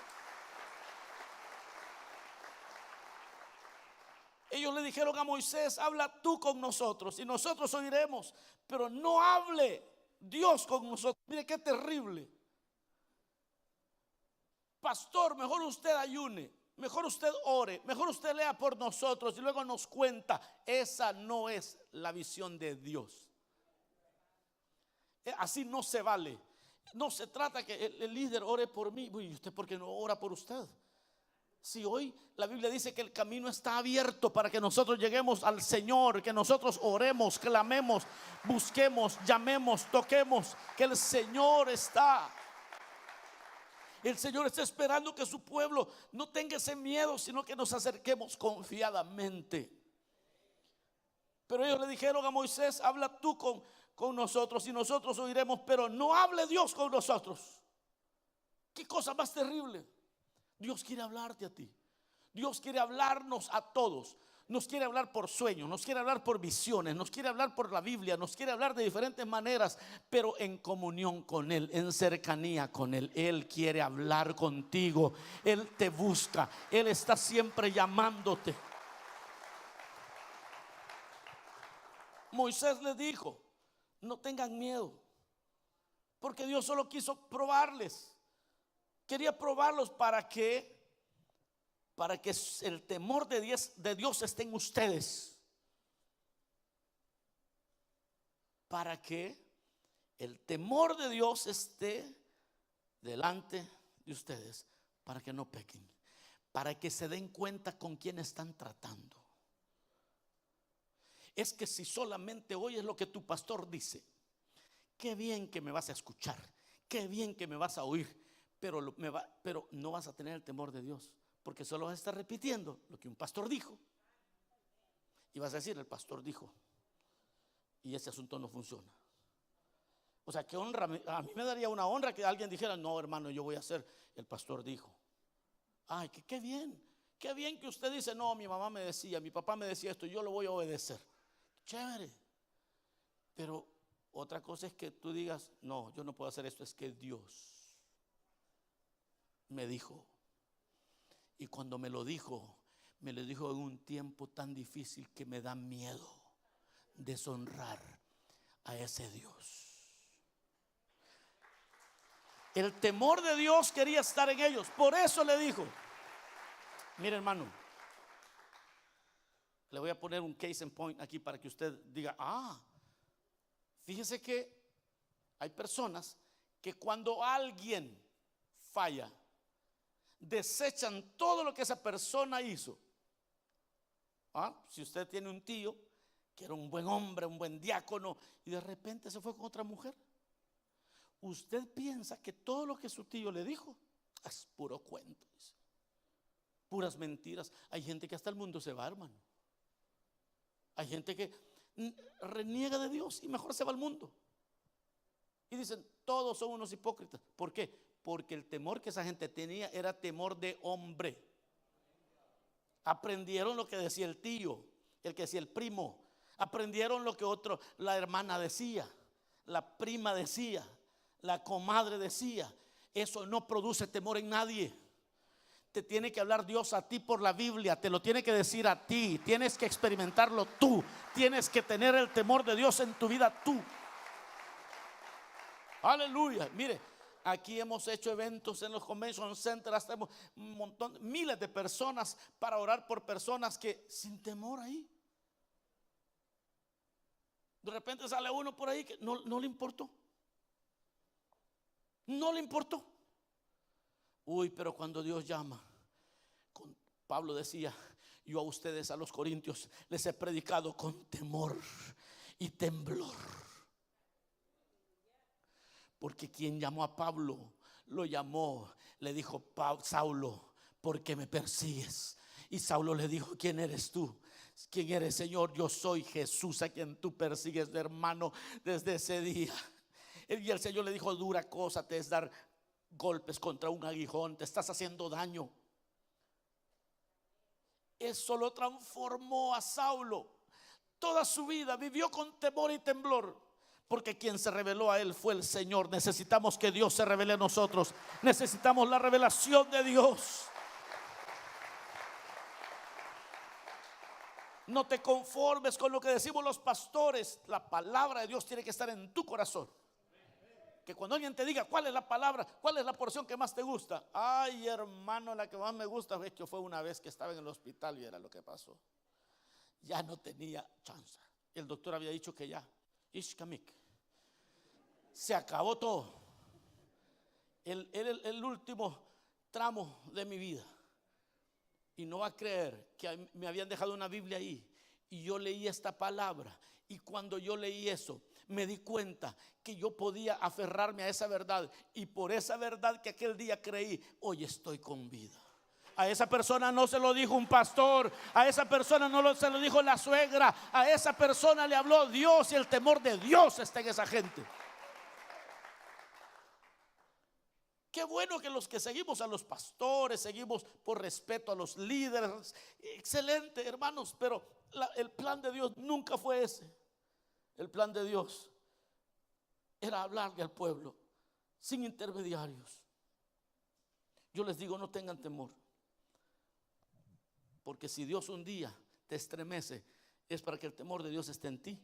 Ellos le dijeron a Moisés: habla tú con nosotros y nosotros oiremos, pero no hable Dios con nosotros. Mire qué terrible. Pastor, mejor usted ayune, mejor usted ore, mejor usted lea por nosotros y luego nos cuenta. Esa no es la visión de Dios. Así no se vale. No se trata que el líder ore por mí. ¿Y usted por qué no ora por usted? Si hoy la Biblia dice que el camino está abierto para que nosotros lleguemos al Señor, que nosotros oremos, clamemos, busquemos, llamemos, toquemos, que el Señor está. El Señor está esperando que su pueblo no tenga ese miedo, sino que nos acerquemos confiadamente. Pero ellos le dijeron a Moisés: habla tú con nosotros y nosotros oiremos, pero no hable Dios con nosotros. Qué cosa más terrible. Dios quiere hablarte a ti. Dios quiere hablarnos a todos. Nos quiere hablar por sueños, nos quiere hablar por visiones, nos quiere hablar por la Biblia, nos quiere hablar de diferentes maneras, pero en comunión con Él, en cercanía con Él. Él quiere hablar contigo. Él te busca. Él está siempre llamándote. Moisés le dijo: no tengan miedo, porque Dios solo quiso probarles. Quería probarlos para que el temor de Dios esté en ustedes, para que el temor de Dios esté delante de ustedes, para que no pequen, para que se den cuenta con quién están tratando. Es que si solamente oyes lo que tu pastor dice, qué bien que me vas a escuchar, qué bien que me vas a oír, pero no vas a tener el temor de Dios, porque solo vas a estar repitiendo lo que un pastor dijo, y vas a decir: el pastor dijo, y ese asunto no funciona. O sea, que honra, a mí me daría una honra que alguien dijera: no, hermano, yo voy a hacer, el pastor dijo. Ay, qué bien que usted dice: no, mi mamá me decía, mi papá me decía esto, yo lo voy a obedecer. Chévere. Pero otra cosa es que tú digas: no, yo no puedo hacer esto, es que Dios me dijo. Y cuando me lo dijo en un tiempo tan difícil que me da miedo deshonrar a ese Dios. El temor de Dios quería estar en ellos. Por eso le dijo: mire, hermano, le voy a poner un case in point aquí para que usted diga: fíjese que hay personas que cuando alguien falla, desechan todo lo que esa persona hizo. Si usted tiene un tío que era un buen hombre, un buen diácono, y de repente se fue con otra mujer, usted piensa que todo lo que su tío le dijo es puro cuento, puras mentiras. Hay gente que hasta el mundo se va, hermano. Hay gente que reniega de Dios y mejor se va al mundo. Y dicen: todos son unos hipócritas. ¿Por qué? Porque el temor que esa gente tenía era temor de hombre. Aprendieron lo que decía el tío, el que decía el primo. Aprendieron lo que la hermana decía, la prima decía, la comadre decía. Eso no produce temor en nadie. Te tiene que hablar Dios a ti por la Biblia, te lo tiene que decir a ti. Tienes que experimentarlo tú. Tienes que tener el temor de Dios en tu vida tú. Aleluya. Mire, aquí hemos hecho eventos en los convention centers, hacemos un montón, miles de personas para orar por personas que sin temor ahí. De repente sale uno por ahí que no le importó. No le importó. Uy, pero cuando Dios llama, Pablo decía: yo a ustedes, a los corintios, les he predicado con temor y temblor. Porque quien llamó a Pablo, lo llamó, le dijo: Saulo, ¿por qué me persigues? Y Saulo le dijo: ¿quién eres tú? ¿Quién eres, Señor? Yo soy Jesús a quien tú persigues, hermano. Desde ese día, y el Señor le dijo: dura cosa te es dar golpes contra un aguijón, te estás haciendo daño. Eso lo transformó a Saulo. Toda su vida vivió con temor y temblor, porque quien se reveló a él fue el Señor. Necesitamos que Dios se revele a nosotros. Necesitamos la revelación de Dios. No te conformes con lo que decimos los pastores. La palabra de Dios tiene que estar en tu corazón. Que cuando alguien te diga cuál es la palabra, cuál es la porción que más te gusta: ay, hermano, la que más me gusta es que fue una vez que estaba en el hospital y era lo que pasó. Ya no tenía chance. El doctor había dicho que ya, Ishkamik, se acabó todo. El último tramo de mi vida. Y no va a creer que me habían dejado una Biblia ahí. Y yo leí esta palabra. Y cuando yo leí eso, me di cuenta que yo podía aferrarme a esa verdad. Y por esa verdad que aquel día creí, hoy estoy con vida. A esa persona no se lo dijo un pastor, a esa persona no se lo dijo la suegra, a esa persona le habló Dios, y el temor de Dios está en esa gente. Qué bueno que los que seguimos a los pastores, seguimos por respeto a los líderes, excelente, hermanos, pero el plan de Dios nunca fue ese. El plan de Dios era hablarle al pueblo sin intermediarios. Yo les digo, no tengan temor, porque si Dios un día te estremece, es para que el temor de Dios esté en ti,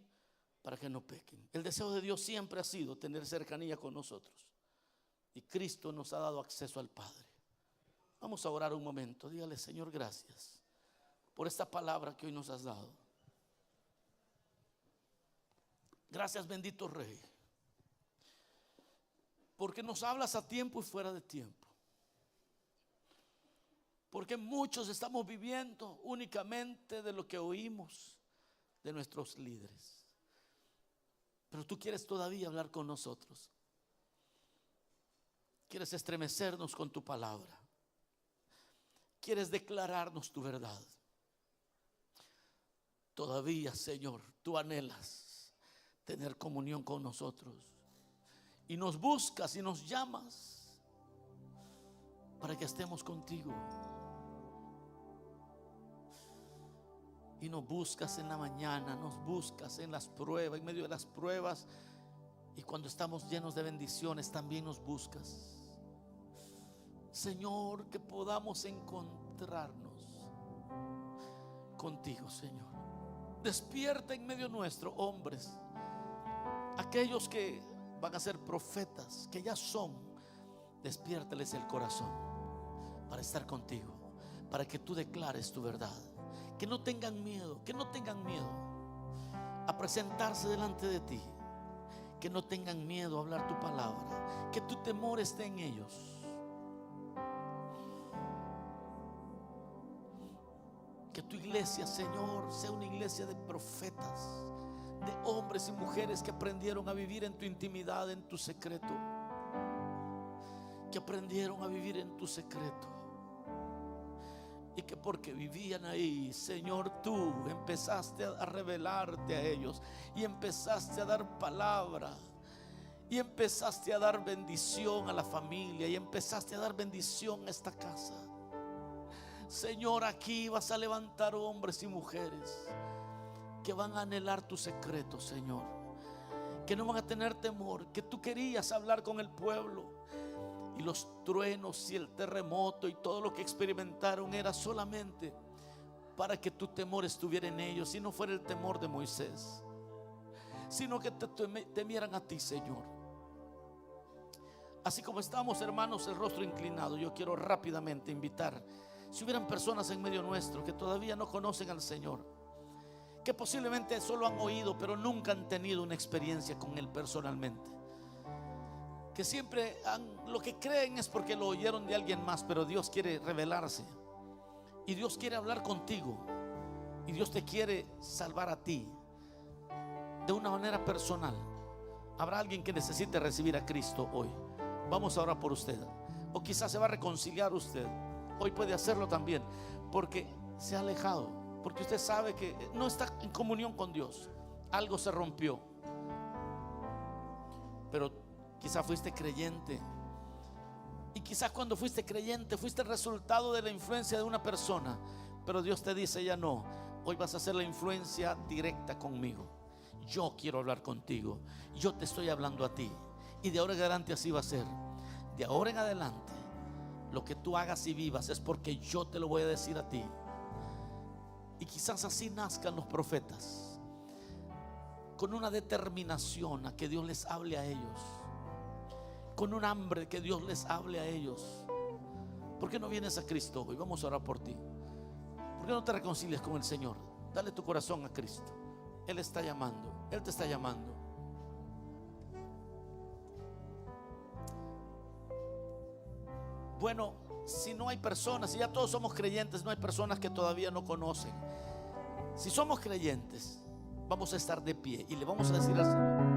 para que no pequen. El deseo de Dios siempre ha sido tener cercanía con nosotros, y Cristo nos ha dado acceso al Padre. Vamos a orar un momento. Dígale: Señor, gracias por esta palabra que hoy nos has dado. Gracias, bendito Rey, porque nos hablas a tiempo y fuera de tiempo. Porque muchos estamos viviendo únicamente de lo que oímos de nuestros líderes. Pero tú quieres todavía hablar con nosotros. Quieres estremecernos con tu palabra. Quieres declararnos tu verdad. Todavía, Señor, tú anhelas tener comunión con nosotros. Y nos buscas y nos llamas para que estemos contigo. Y nos buscas en la mañana, nos buscas en las pruebas, en medio de las pruebas. Y cuando estamos llenos de bendiciones, también nos buscas. Señor, que podamos encontrarnos contigo, Señor. Despierta en medio nuestro hombres, aquellos que van a ser profetas, que ya son. Despiértales el corazón para estar contigo, para que tú declares tu verdad. Que no tengan miedo, a presentarse delante de ti. Que no tengan miedo a hablar tu palabra. Que tu temor esté en ellos. Que tu iglesia, Señor, sea una iglesia de profetas, de hombres y mujeres que aprendieron a vivir en tu intimidad, en tu secreto. Que aprendieron a vivir en tu secreto. Y que porque vivían ahí, Señor, tú empezaste a revelarte a ellos. Y empezaste a dar palabra. Y empezaste a dar bendición a la familia. Y empezaste a dar bendición a esta casa. Señor, aquí vas a levantar hombres y mujeres que van a anhelar tu secreto, Señor. Que no van a tener temor. Que tú querías hablar con el pueblo. Y los truenos y el terremoto y todo lo que experimentaron era solamente para que tu temor estuviera en ellos. Si no fuera el temor de Moisés, sino que te temieran a ti, Señor. Así como estamos, hermanos, el rostro inclinado, yo quiero rápidamente invitar, si hubieran personas en medio nuestro que todavía no conocen al Señor, que posiblemente solo han oído pero nunca han tenido una experiencia con Él personalmente, que siempre lo que creen es porque lo oyeron de alguien más, pero Dios quiere revelarse y Dios quiere hablar contigo y Dios te quiere salvar a ti de una manera personal. Habrá alguien que necesite recibir a Cristo hoy. Vamos a orar por usted. O quizás se va a reconciliar usted. Hoy puede hacerlo también, porque se ha alejado, porque usted sabe que no está en comunión con Dios. Algo se rompió. Pero quizás fuiste creyente, y quizás cuando fuiste creyente fuiste el resultado de la influencia de una persona, pero Dios te dice: ya no, hoy vas a hacer la influencia directa conmigo. Yo quiero hablar contigo, yo te estoy hablando a ti, y de ahora en adelante así va a ser. De ahora en adelante lo que tú hagas y vivas es porque yo te lo voy a decir a ti. Y quizás así nazcan los profetas, con una determinación a que Dios les hable a ellos, con un hambre que Dios les hable a ellos. ¿Por qué no vienes a Cristo hoy? Vamos a orar por ti. ¿Por qué no te reconcilias con el Señor? Dale tu corazón a Cristo. Él está llamando, Él te está llamando. Bueno, si no hay personas, si ya todos somos creyentes, no hay personas que todavía no conocen. Si somos creyentes, vamos a estar de pie y le vamos a decir al Señor: